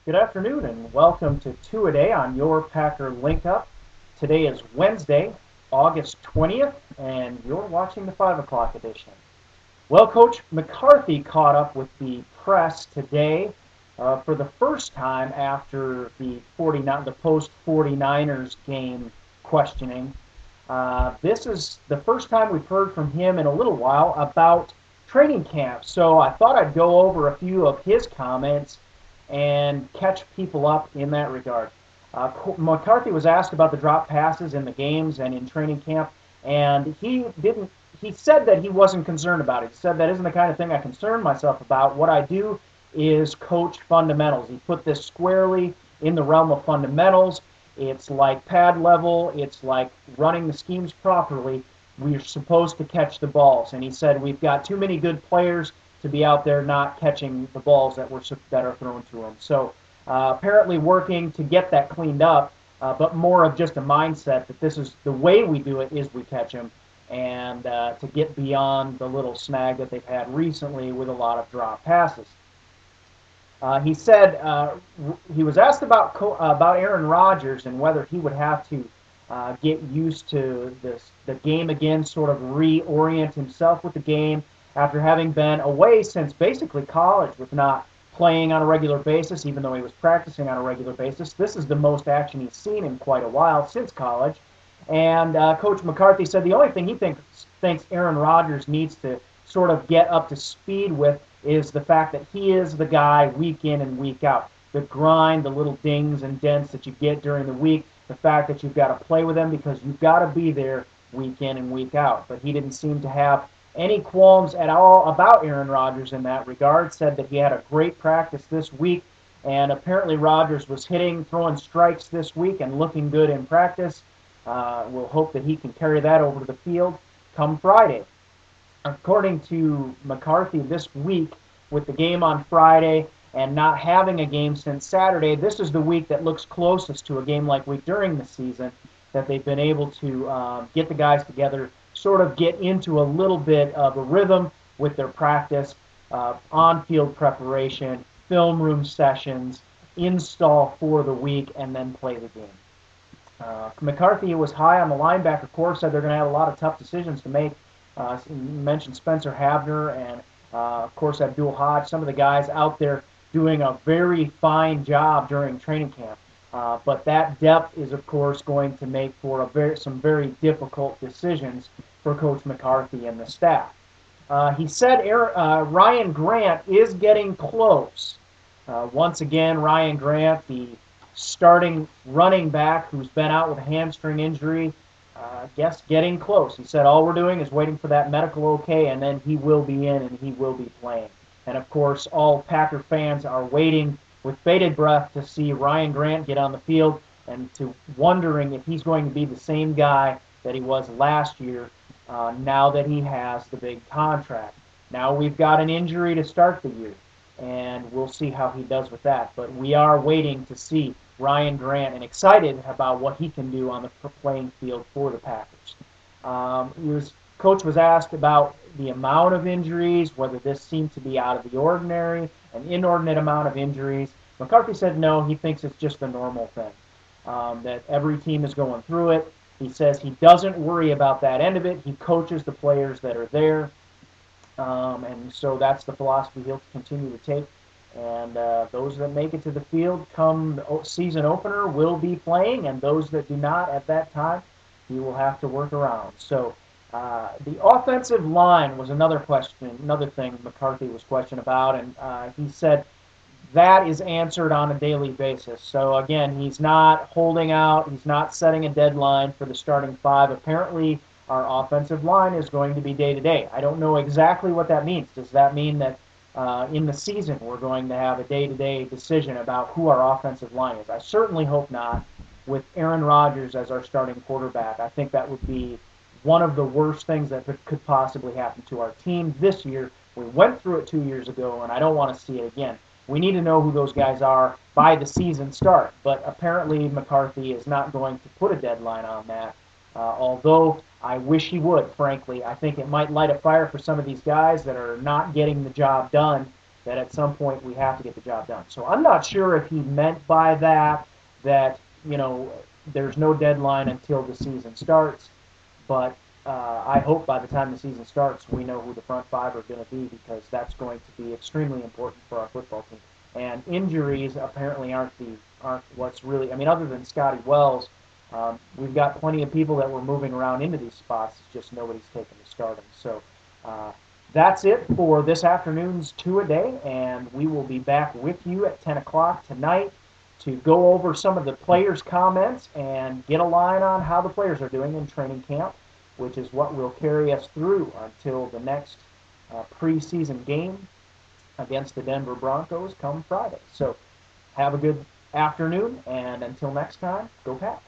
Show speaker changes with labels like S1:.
S1: Good afternoon and welcome to Two-A-Day on your Packer Link Up. Today is Wednesday, August 20th, and you're watching the 5 o'clock edition. Well, Coach McCarthy caught up with the press today for the first time after the post-49ers game questioning. This is the first time we've heard from him in a little while about training camp, so I thought I'd go over a few of his comments and catch people up in that regard. McCarthy was asked about the drop passes in the games and in training camp, and he said that he wasn't concerned about it. He said that isn't the kind of thing I concern myself about. What I do is coach fundamentals. He put this squarely in the realm of fundamentals. It's like pad level. It's like running the schemes properly. We're supposed to catch the balls. And he said we've got too many good players to be out there not catching the balls that are thrown to him. So apparently working to get that cleaned up, but more of just a mindset that this is the way we do it is we catch them, and to get beyond the little snag that they've had recently with a lot of drop passes. He said he was asked about Aaron Rodgers and whether he would have to get used to the game again, sort of reorient himself with the game after having been away since basically college with not playing on a regular basis, even though he was practicing on a regular basis. This is the most action he's seen in quite a while since college. And Coach McCarthy said the only thing he thinks Aaron Rodgers needs to sort of get up to speed with is the fact that he is the guy week in and week out. The grind, the little dings and dents that you get during the week, the fact that you've got to play with them because you've got to be there week in and week out. But he didn't seem to have any qualms at all about Aaron Rodgers in that regard. Said that he had a great practice this week, and apparently Rodgers was throwing strikes this week and looking good in practice. We'll hope that he can carry that over to the field come Friday. According to McCarthy, this week, with the game on Friday and not having a game since Saturday, this is the week that looks closest to a game-like week during the season that they've been able to get the guys together, sort of get into a little bit of a rhythm with their practice, on-field preparation, film room sessions, install for the week, and then play the game. McCarthy was high on the linebacker core, said they're going to have a lot of tough decisions to make. You mentioned Spencer Havner and, of course, Abdul Hodge, some of the guys out there doing a very fine job during training camp. But that depth is, of course, going to make for some very difficult decisions for Coach McCarthy and the staff. He said Ryan Grant is getting close. Once again, Ryan Grant, the starting running back who's been out with a hamstring injury, getting close. He said all we're doing is waiting for that medical okay, and then he will be in and he will be playing. And, of course, all Packer fans are waiting with bated breath to see Ryan Grant get on the field and to wondering if he's going to be the same guy that he was last year now that he has the big contract. Now we've got an injury to start the year, and we'll see how he does with that. But we are waiting to see Ryan Grant and excited about what he can do on the playing field for the Packers. Coach was asked about the amount of injuries, whether this seemed to be out of the ordinary, an inordinate amount of injuries. McCarthy said no, he thinks it's just a normal thing, that every team is going through it. He says he doesn't worry about that end of it. He coaches the players that are there, and so that's the philosophy he'll continue to take. And those that make it to the field come season opener will be playing, and those that do not at that time, he will have to work around. So the offensive line was another thing McCarthy was questioned about, and he said that is answered on a daily basis. So again, he's not holding out, he's not setting a deadline for the starting five. Apparently our offensive line is going to be day-to-day. I don't know exactly what that means. Does that mean that in the season we're going to have a day-to-day decision about who our offensive line is? I certainly hope not, with Aaron Rodgers as our starting quarterback. I think that would be one of the worst things that could possibly happen to our team this year. We went through it 2 years ago, and I don't want to see it again. We need to know who those guys are by the season start, but apparently McCarthy is not going to put a deadline on that, although I wish he would, frankly. I think it might light a fire for some of these guys that are not getting the job done that at some point we have to get the job done. So I'm not sure if he meant by that, there's no deadline until the season starts, but I hope by the time the season starts, we know who the front five are going to be, because that's going to be extremely important for our football team. And injuries apparently aren't what's really. I mean, other than Scotty Wells, we've got plenty of people that were moving around into these spots. It's just nobody's taken the starting. So that's it for this afternoon's Two-A-Day, and we will be back with you at 10 o'clock tonight to go over some of the players' comments and get a line on how the players are doing in training camp, which is what will carry us through until the next preseason game against the Denver Broncos come Friday. So have a good afternoon, and until next time, go Pats.